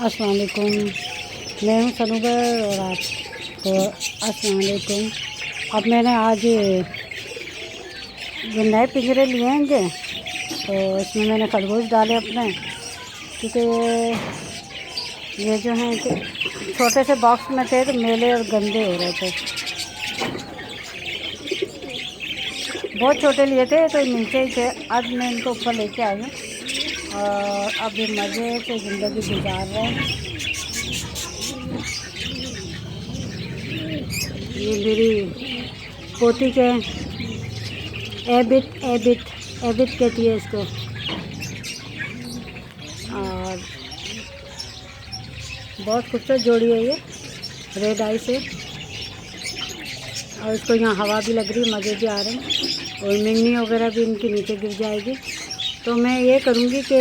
अस्सलाम वालेकुम। मैं हूँ सनूबर और आपको अस्सलाम वालेकुम। अब मैंने आज जो नए पिंजरे लिए हैं तो इसमें मैंने खरगोश डाले अपने, क्योंकि ये जो हैं कि छोटे से बॉक्स में थे तो मैले और गंदे हो रहे थे। बहुत छोटे लिए थे तो नीचे ही थे। आज मैं इनको ऊपर लेके आई हूँ और अब ये मज़े से ज़िंदगी गुजार रहे हैं। ये मेरी पोती के एबिट एबिट एबिट कहती है इसको, और बहुत खूबसूरत जोड़ी है ये, रेड आई से। और इसको यहाँ हवा भी लग रही है, मज़े भी आ रहे हैं और मिंगनी वगैरह भी इनके नीचे गिर जाएगी। तो मैं ये करूँगी कि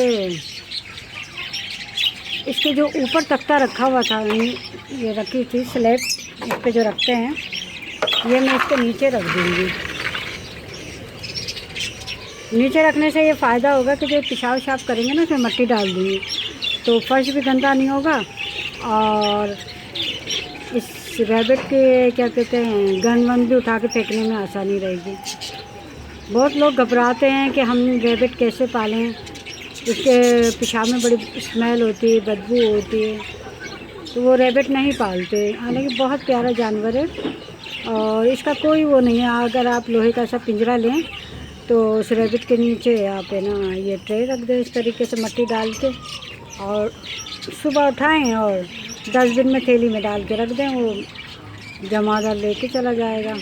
इसके जो ऊपर तख्ता रखा हुआ था, ये रखी थी स्लैब, इस पे जो रखते हैं, ये मैं इसके नीचे रख दूँगी। नीचे रखने से ये फ़ायदा होगा कि जो पेशाब शाब करेंगे ना, उसमें मिट्टी डाल दूँगी तो फर्श भी गंदा नहीं होगा और इस रैबिट के क्या कहते हैं गन वन भी उठा के फेंकने में आसानी रहेगी। बहुत लोग घबराते हैं कि हम रैबिट कैसे पालें, इसके पेशाब में बड़ी स्मेल होती है, बदबू होती है, तो वो रैबिट नहीं पालते। हालांकि बहुत प्यारा जानवर है और इसका कोई वो नहीं है। अगर आप लोहे का सा पिंजरा लें तो उस रैबिट के नीचे आप है ना ये ट्रे रख दें इस तरीके से मिट्टी डाल के, और सुबह उठाएं और डस्टबिन में थैली में डाल के रख दें, वो जमादार लेके चला जाएगा।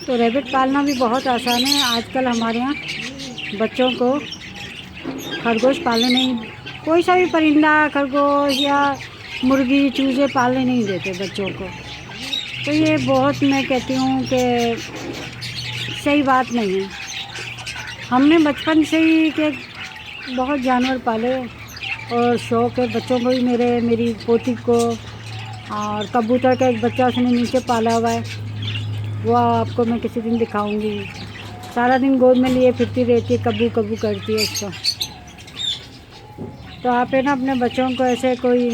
तो रैबिट पालना भी बहुत आसान है। आजकल हमारे यहाँ बच्चों को खरगोश पालने नहीं, कोई सा भी परिंदा, खरगोश या मुर्गी, चूजे पालने नहीं देते बच्चों को। तो ये बहुत, मैं कहती हूँ कि सही बात नहीं है। हमने बचपन से ही के बहुत जानवर पाले और शौक़ है बच्चों को भी, मेरी पोती को। और कबूतर का एक बच्चा उसने नीचे पाला हुआ है, वो आपको मैं किसी दिन दिखाऊंगी। सारा दिन गोद में लिए फिरती रहती है, कबू कबू करती है उसको। तो आप है ना अपने बच्चों को ऐसे कोई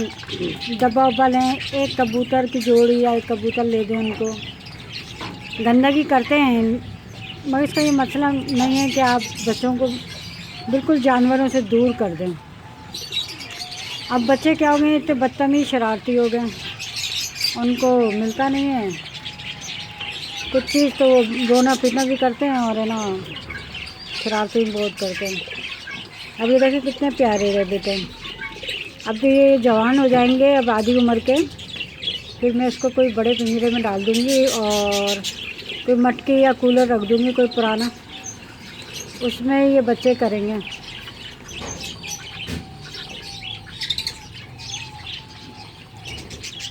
डब्बा उब्बा लें, एक कबूतर की जोड़ी या एक कबूतर ले दें उनको। गंदगी करते हैं मगर इसका ये मसला नहीं है कि आप बच्चों को बिल्कुल जानवरों से दूर कर दें। अब बच्चे क्या हो गए, इतने बदतमीज़ शरारती हो गए, उनको मिलता नहीं है कुछ चीज़ तो वो रोना पीटना भी करते हैं और है ना शरारती भी बहुत करते हैं। अब ये देखिए कितने प्यारे रैबिट हैं। अब तो ये जवान हो जाएंगे, अब आधी उम्र के, फिर मैं इसको कोई बड़े पिंजरे में डाल दूँगी और कोई मटकी या कूलर रख दूँगी कोई पुराना, उसमें ये बच्चे करेंगे।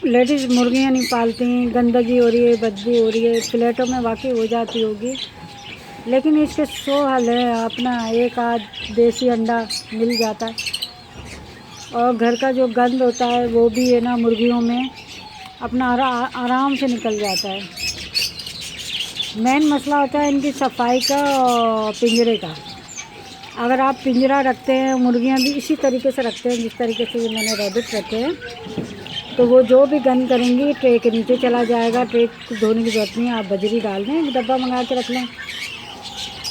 लेडीज़ मुर्गियाँ नहीं पालती, गंदगी हो रही है, बदबू हो रही है, फ्लैटों में वाकई हो जाती होगी, लेकिन इसके 100 हल है। अपना एक आध देसी अंडा मिल जाता है और घर का जो गंद होता है वो भी है ना मुर्गियों में अपना आराम से निकल जाता है। मेन मसला होता है इनकी सफाई का और पिंजरे का। अगर आप पिंजरा रखते हैं, मुर्गियाँ भी इसी तरीके से रखते हैं जिस तरीके से ये मैंने रैबिट रखे हैं, तो वो जो भी गंद करेंगी ट्रे के नीचे चला जाएगा। ट्रे को धोने की ज़रूरत नहीं है, आप बजरी डाल दें, एक डब्बा मंगा के रख लें।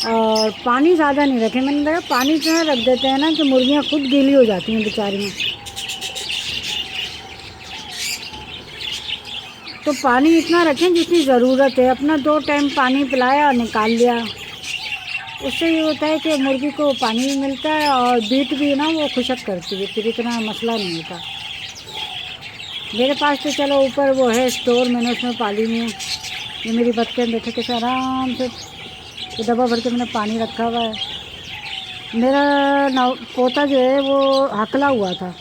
और पानी ज़्यादा नहीं रखें, मैंने देखा पानी इतना रख देते हैं ना कि मुर्गियाँ खुद गीली हो जाती हैं बेचारियाँ। तो पानी इतना रखें जितनी ज़रूरत है, अपना 2 टाइम पानी पिलाया और निकाल लिया। उससे ये होता है कि मुर्गी को पानी भी मिलता है और बीट भी ना वो खुशक करती है, फिर इतना मसला नहीं होता। मेरे पास तो चलो ऊपर वो है स्टोर, मैंने उसमें पाली हुई है। ये मेरी बच्चे देखे कैसे आराम से तो डब्बा भर के मैंने पानी रखा हुआ है। मेरा पोता जो है वो हकला हुआ था,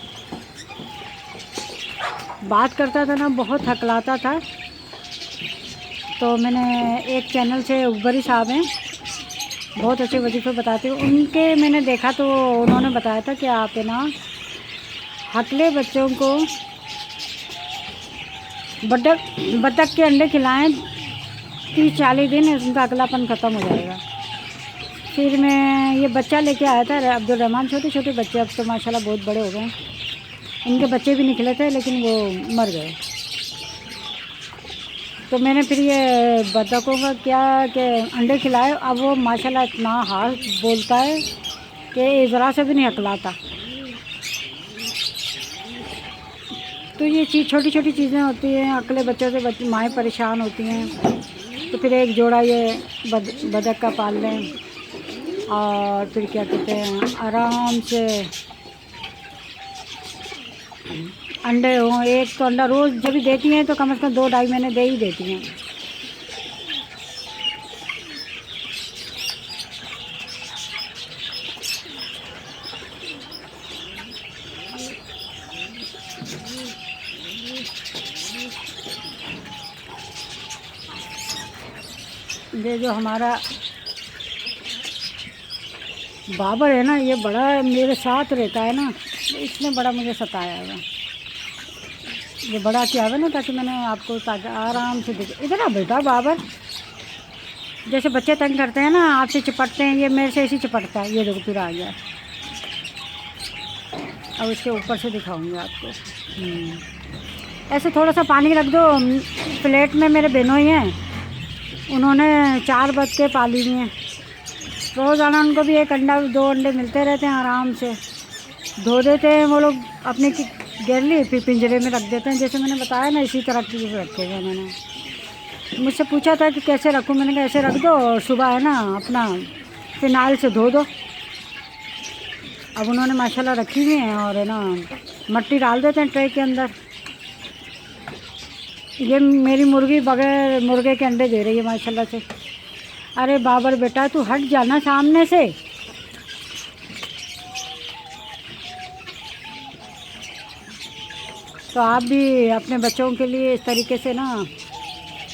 बात करता था ना, बहुत हकलाता था। तो मैंने एक चैनल से उबरी साहब हैं, बहुत अच्छे वजीफे बताते हैं, उनके मैंने देखा तो उन्होंने बताया था कि आप है ना हकले बच्चों को बतख के अंडे खिलाएं, 30-40 दिन उनका अगलापन ख़त्म हो जाएगा। फिर मैं ये बच्चा लेके आया था अब्दुल रहमान, छोटे छोटे बच्चे, अब तो माशाल्लाह बहुत बड़े हो गए। इनके बच्चे भी निकले थे लेकिन वो मर गए। तो मैंने फिर ये बतखों का क्या कि अंडे खिलाए। अब वो माशाल्लाह इतना हाथ बोलता है कि ज़रा से भी नहीं हकलाता। तो ये चीज़ छोटी छोटी चीज़ें होती हैं, अकेले बच्चों से माएँ परेशान होती हैं। तो फिर एक जोड़ा ये बतख का पाल लें और फिर क्या कहते हैं आराम से अंडे हों। एक तो अंडा रोज़ जब भी देती हैं तो कम से कम 2-2.5 महीने दे ही देती हैं। ये जो हमारा बाबर है ना, ये बड़ा मेरे साथ रहता है ना, इसने बड़ा मुझे सताया है। ये बड़ा क्या है ना, ताकि मैंने आपको ताकि आराम से देखे। इधर आ बेटा बाबर। जैसे बच्चे तंग करते हैं ना, आपसे चिपटते हैं, ये मेरे से ऐसे चिपटता है। ये देखो फिर आ गया। अब इसके ऊपर से दिखाऊंगी आपको। ऐसे थोड़ा सा पानी रख दो प्लेट में। मेरे बहनों ही हैं, उन्होंने 4 बतखें पाली हुई हैं। रोज़ाना उनको भी 1 अंडा 2 अंडे मिलते रहते हैं। आराम से धो देते हैं वो लोग अपनी गैरली, फिर पिंजरे में रख देते हैं। जैसे मैंने बताया ना, इसी तरह की रखे हुए। मैंने मुझसे पूछा था कि कैसे रखूँ, मैंने कहा ऐसे रख दो और सुबह है ना अपना फिनाइल से धो दो। अब उन्होंने माशाल्लाह रखी हुई हैं और है ना मट्टी डाल देते हैं ट्रे के अंदर। ये मेरी मुर्गी बगैर मुर्गे के अंडे दे रही है माशाल्लाह से। अरे बाबर बेटा तू हट जाना सामने से। तो आप भी अपने बच्चों के लिए इस तरीके से ना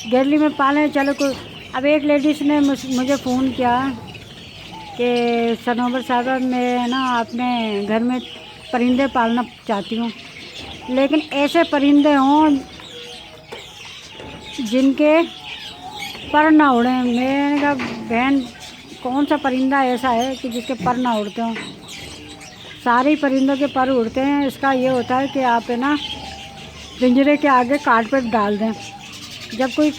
गैरली में पालें। चलो कोई। अब एक लेडीज़ ने मुझे फ़ोन किया कि सनोबर साहबा मैं ना अपने घर में परिंदे पालना चाहती हूँ, लेकिन ऐसे परिंदे हों जिनके पर ना उड़ें। मैंने कहा बहन कौन सा परिंदा ऐसा है कि जिसके पर ना उड़ते हों? सारे ही परिंदों के पर उड़ते हैं। इसका ये होता है कि आप है ना पिंजरे के आगे कारपेट डाल दें। जब कोई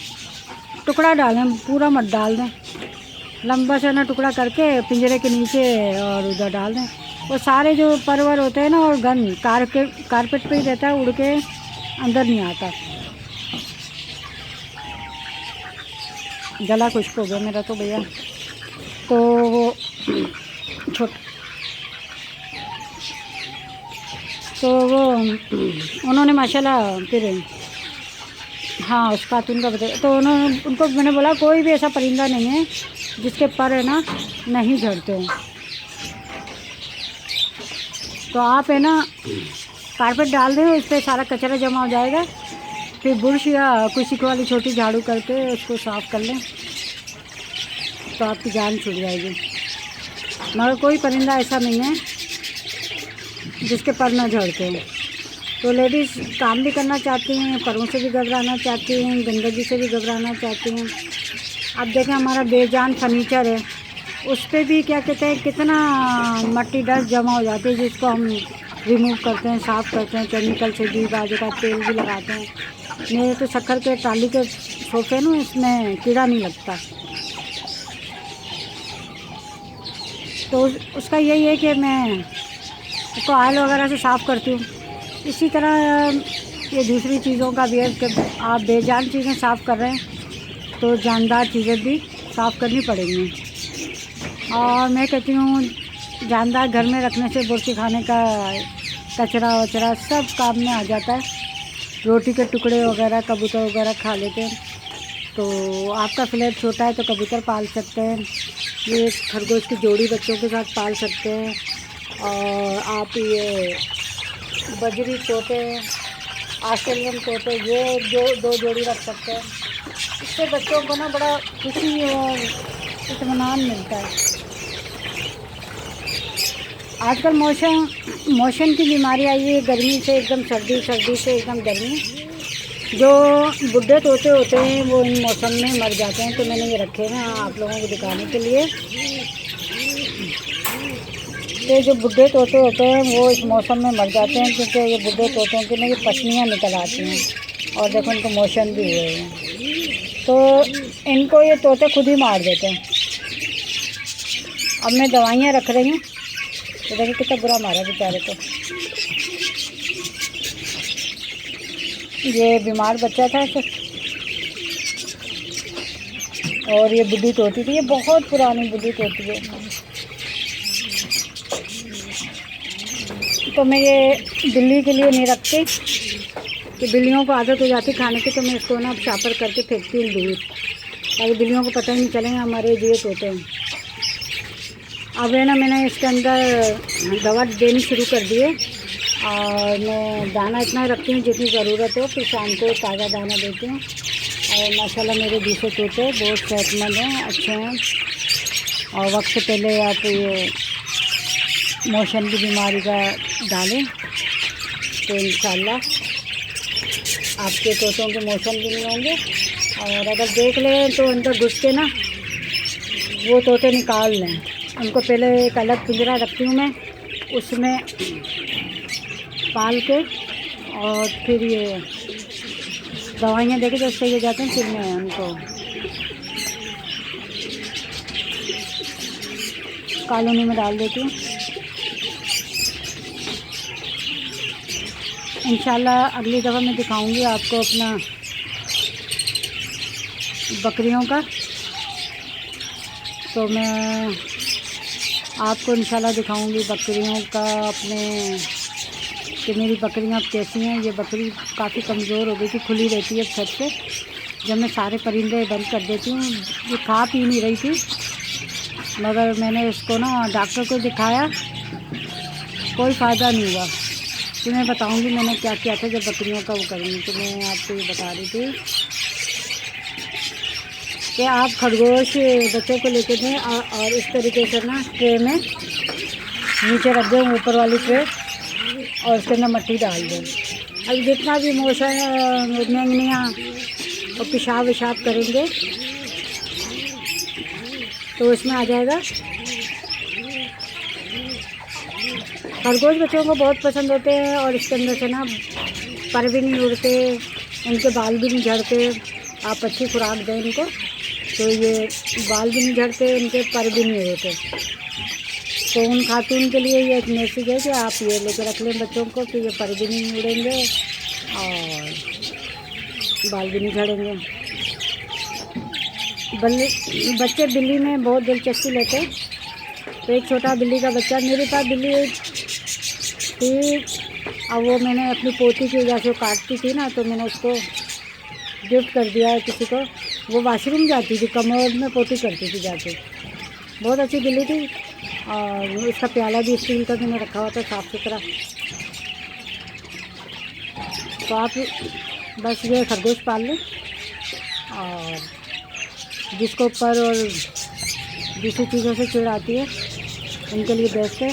टुकड़ा डालें, पूरा मत डाल दें, लंबा सा ना टुकड़ा करके पिंजरे के नीचे और उधर डाल दें। वो सारे जो परवर होते हैं ना, और गंद कारपेट पे ही रहता है, उड़ के अंदर नहीं आता। गला खुश्क हो गया मेरा तो भैया। तो वो उन्होंने माशाल्लाह फिर हाँ उस खातून का बताया। तो उनको मैंने बोला कोई भी ऐसा परिंदा नहीं है जिसके पर है ना नहीं झड़ते हैं। तो आप है ना कारपेट डाल दें, इस पर सारा कचरा जमा हो जाएगा। फिर बुरश या कुछ वाली छोटी झाड़ू करके उसको साफ़ कर लें तो आपकी जान छूट जाएगी। मगर कोई परिंदा ऐसा नहीं है जिसके पर न झड़ते हैं। तो लेडीज़ काम भी करना चाहती हैं, परों से भी घबराना चाहती हैं, गंदगी से भी घबराना चाहती हैं। अब देखें हमारा बेजान फर्नीचर है, उस पर भी क्या कहते हैं कितना मट्टी डस्ट जमा हो जाती है, जिसको हम रिमूव करते हैं, साफ़ करते हैं केमिकल से भी, बाजू का तेल भी लगाते हैं। मेरे तो शक्कर के टाली के सोफे ना, इसमें कीड़ा नहीं लगता। तो उसका यही है कि मैं उसको ऑयल वगैरह से साफ़ करती हूँ। इसी तरह ये दूसरी चीज़ों का भी है कि आप बेजान चीज़ें साफ़ कर रहे हैं तो जानदार चीज़ें भी साफ़ करनी पड़ेंगी। और मैं कहती हूँ जानदार घर में रखने से बुर्शी खाने का कचरा वचरा सब काम में आ जाता है। रोटी के टुकड़े वगैरह कबूतर वगैरह खा लेते हैं। तो आपका फ्लैट छोटा है तो कबूतर पाल सकते हैं, ये खरगोश की जोड़ी बच्चों के साथ पाल सकते हैं। और आप ये बजरी तोते, ऑस्ट्रेलियन तोते, ये दो जोड़ी रख सकते हैं। इससे बच्चों को ना बड़ा खुशी और इत्मीनान मिलता है। आजकल मौसम की बीमारी आई है, गर्मी से एकदम सर्दी, सर्दी से एकदम गर्मी। जो बुढ़े तोते होते हैं वो इन मौसम में मर जाते हैं। तो मैंने ये रखे हैं आप लोगों को दिखाने के लिए। ये जो बुड्ढे तोते होते हैं वो इस मौसम में मर जाते हैं, क्योंकि ये बुड्ढे तोतों की ना ये पसलियाँ निकल आती हैं और देखो इनको मोशन भी हुए हैं, तो इनको ये तोते खुद ही मार देते हैं। अब मैं दवाइयाँ रख रही हूँ, तो देखिए कितना बुरा मारा बेचारे को। ये बीमार बच्चा था इसे, और ये बुड्ढी तोती थी, ये बहुत पुरानी बुड्ढी तोती है। तो मैं ये बिल्ली के लिए नहीं रखती, कि बिल्लियों को आदत हो जाती खाने की, तो मैं इसको ना शापर करके फेंकती हूँ दूर, ताकि बिल्लियों को पता ही नहीं चलेगा हमारे ये तोते हैं। अब है ना मैंने इसके अंदर दवा देनी शुरू कर दी है, और मैं दाना इतना रखती हूँ जितनी ज़रूरत हो, फिर शाम को ताज़ा दाना देती हूँ। और माशाल्लाह मेरे दूसरे तोते बहुत सेहतमंद हैं, अच्छे हैं। और वक्त से पहले आप ये मोशन की बीमारी का डालें, तो इंशाल्लाह आपके तोतों के मोशन भी नहीं होंगे। और अगर देख लें तो अंदर घुस के ना वो तोते निकाल लें। उनको पहले एक अलग पिंजरा रखती हूँ मैं, उसमें पाल के, और फिर ये दवाइयाँ देके जब सही हो जाते हैं, फिर मैं उनको कॉलोनी में डाल देती हूँ। इंशाल्लाह अगली दफ़ा मैं दिखाऊंगी आपको अपना बकरियों का, तो मैं आपको इंशाल्लाह दिखाऊंगी बकरियों का अपने, कि मेरी बकरियां अब कैसी हैं। ये बकरी काफ़ी कमज़ोर हो गई थी, खुली रहती है छत पे, जब मैं सारे परिंदे बंद कर देती हूँ। ये खा पी नहीं रही थी, मगर मैंने इसको ना डॉक्टर को दिखाया, कोई फ़ायदा नहीं हुआ। तो मैं बताऊंगी मैंने क्या किया था जब बकरियों का वो करूँगी। तो मैं आपको ये बता रही थी कि आप खरगोश बच्चों को लेके दें, और इस तरीके से ना ट्रे में नीचे रख दें, ऊपर वाली ट्रे, और उसके अंदर मिट्टी डाल दें। अब जितना भी मोशन मेंगनियाँ और पेशाब विशाब करेंगे तो उसमें आ जाएगा। खरगोश बच्चों को बहुत पसंद होते हैं, और इसके अंदर से ना पर भी नहीं उड़ते, उनके बाल भी नहीं झड़ते। आप अच्छी खुराक दें इनको, तो ये बाल भी नहीं झड़ते, इनके पर भी नहीं होते। तो उन खातून के लिए ये एक मैसेज है कि आप ये लेकर रख लें बच्चों को, कि ये पर भी नहीं उड़ेंगे और बाल भी नहीं झड़ेंगे। बच्चे बिल्ली में बहुत दिलचस्पी लेते हैं। तो एक छोटा बिल्ली का बच्चा मेरे पास बिल्ली थी, अब वो मैंने अपनी पोती की वजह से काटती थी ना, तो मैंने उसको गिफ्ट कर दिया है किसी को। वो वाशरूम जाती थी, कमोड में पोती करती थी जाके, बहुत अच्छी बिल्ली थी। और उसका प्याला भी स्टील का मैंने रखा हुआ था साफ़ सुथरा। तो आप बस ये खरगोश पाल लें, और जिसको पर और दूसरी चीज़ों से चिढ़ आती है उनके लिए बेस्ट है।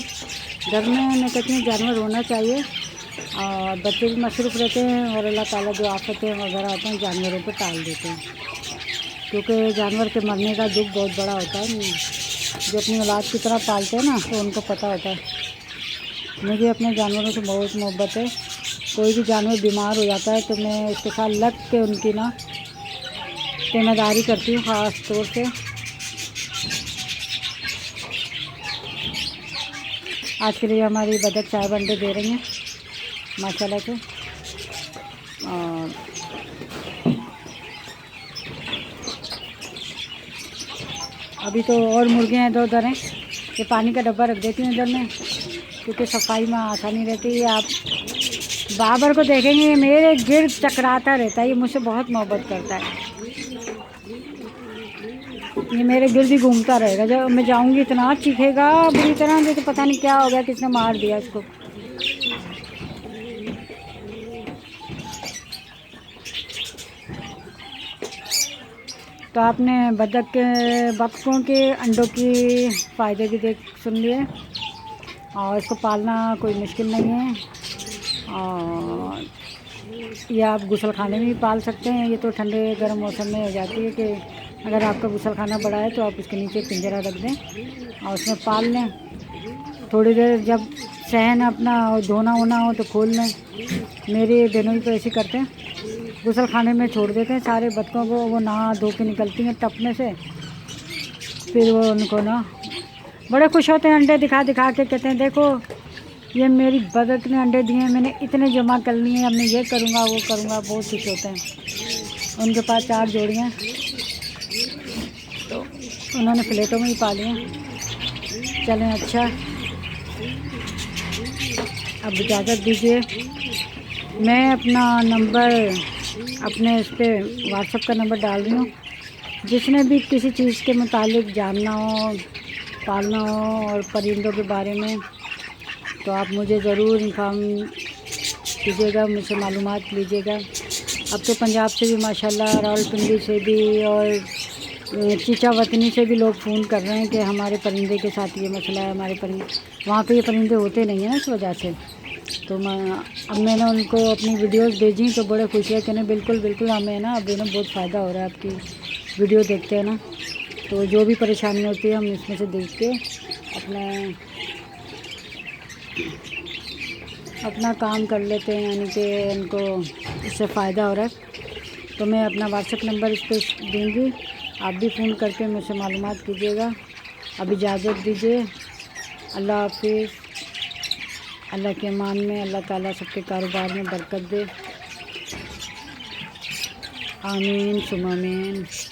घर में मैं कहती हूँ जानवर होना चाहिए, और बच्चे भी मसरूफ़ रहते हैं, और अल्लाह ताला जो आफतें वगैरह आते हैं जानवरों पे टाल देते हैं, क्योंकि जानवर के मरने का दुख बहुत बड़ा होता है। जो अपनी औलाद की तरह पालते हैं ना, तो उनको पता होता है। मुझे अपने जानवरों से बहुत मोहब्बत है। कोई भी जानवर बीमार हो जाता है तो मैं उसके साथ लग के उनकी ना तीमारदारी करती हूँ ख़ास तौर से। आज के लिए हमारी बतख 4 अंडे दे रही हैं माशाल्लाह से। और अभी तो और मुर्गियाँ इधर उधर हैं, ये पानी का डब्बा रख देती हूँ इधर में, क्योंकि सफाई में आसानी रहती है। आप बाबर को देखेंगे, ये मेरे गिर्द चकराता रहता है, ये मुझसे बहुत मोहब्बत करता है। ये मेरे गिर्द ही घूमता रहेगा, जब मैं जाऊंगी इतना चीखेगा बुरी तरह से, तो पता नहीं क्या हो गया, किसने मार दिया इसको। तो आपने बतखों के अंडों की फ़ायदे भी सुन लिए, और इसको पालना कोई मुश्किल नहीं है। और या आप गुसल खाने में भी पाल सकते हैं। ये तो ठंडे गर्म मौसम में हो जाती है कि अगर आपका गुसलखाना बड़ा है तो आप उसके नीचे पिंजरा रख दें और उसमें पाल लें। थोड़ी देर जब सहन अपना धोना होना हो तो खोल लें। मेरे बहनों तो ऐसे करते हैं, गुसलखाने में छोड़ देते हैं सारे बच्चों को, वो नहा धो के निकलती हैं टप में से, फिर वो उनको ना बड़े खुश होते हैं, अंडे दिखा दिखा के कहते हैं देखो ये मेरी बतख ने अंडे दिए हैं, मैंने इतने जमा कर लिए हैं, अब मैं ये करूँगा वो करूँगा, बहुत खुश होते हैं। उनके पास 4 जोड़ियाँ तो उन्होंने फ्लैटों में ही पाली हैं। चलें अच्छा, अब इजाज़त दीजिए। मैं अपना नंबर अपने इस पर व्हाट्सएप का नंबर डाल रही हूँ। जिसने भी किसी चीज़ के मुतालिक जानना हो, पालना हो और परिंदों के बारे में, तो आप मुझे ज़रूर इन्फॉर्म कीजिएगा, मुझसे मालूमात लीजिएगा। अब तो पंजाब से भी माशाल्लाह, रावलपिंडी से भी और चीचावतनी से भी लोग फ़ोन कर रहे हैं कि हमारे परिंदे के साथ ये मसला है, हमारे परिंदे वहाँ पे ये परिंदे होते नहीं हैं ना, इस वजह से। तो अब मैंने उनको अपनी वीडियोस भेजी तो बड़े खुश है, कहने बिल्कुल बिल्कुल हमें ना अब ना बहुत फ़ायदा हो रहा है, आपकी वीडियो देखते हैं ना, तो जो भी परेशानी होती है हम इसमें से देख के अपना काम कर लेते हैं, यानी कि उनको इससे फ़ायदा हो रहा है। तो मैं अपना व्हाट्सएप नंबर इस पर दूँगी, आप भी फ़ोन करके मुझसे मालूमात कीजिएगा। अब इजाज़त दीजिए, अल्लाह हाफिज़। अल्लाह के अमान में अल्लाह ताला सबके कारोबार में बरकत दे, आमीन सुम आमीन।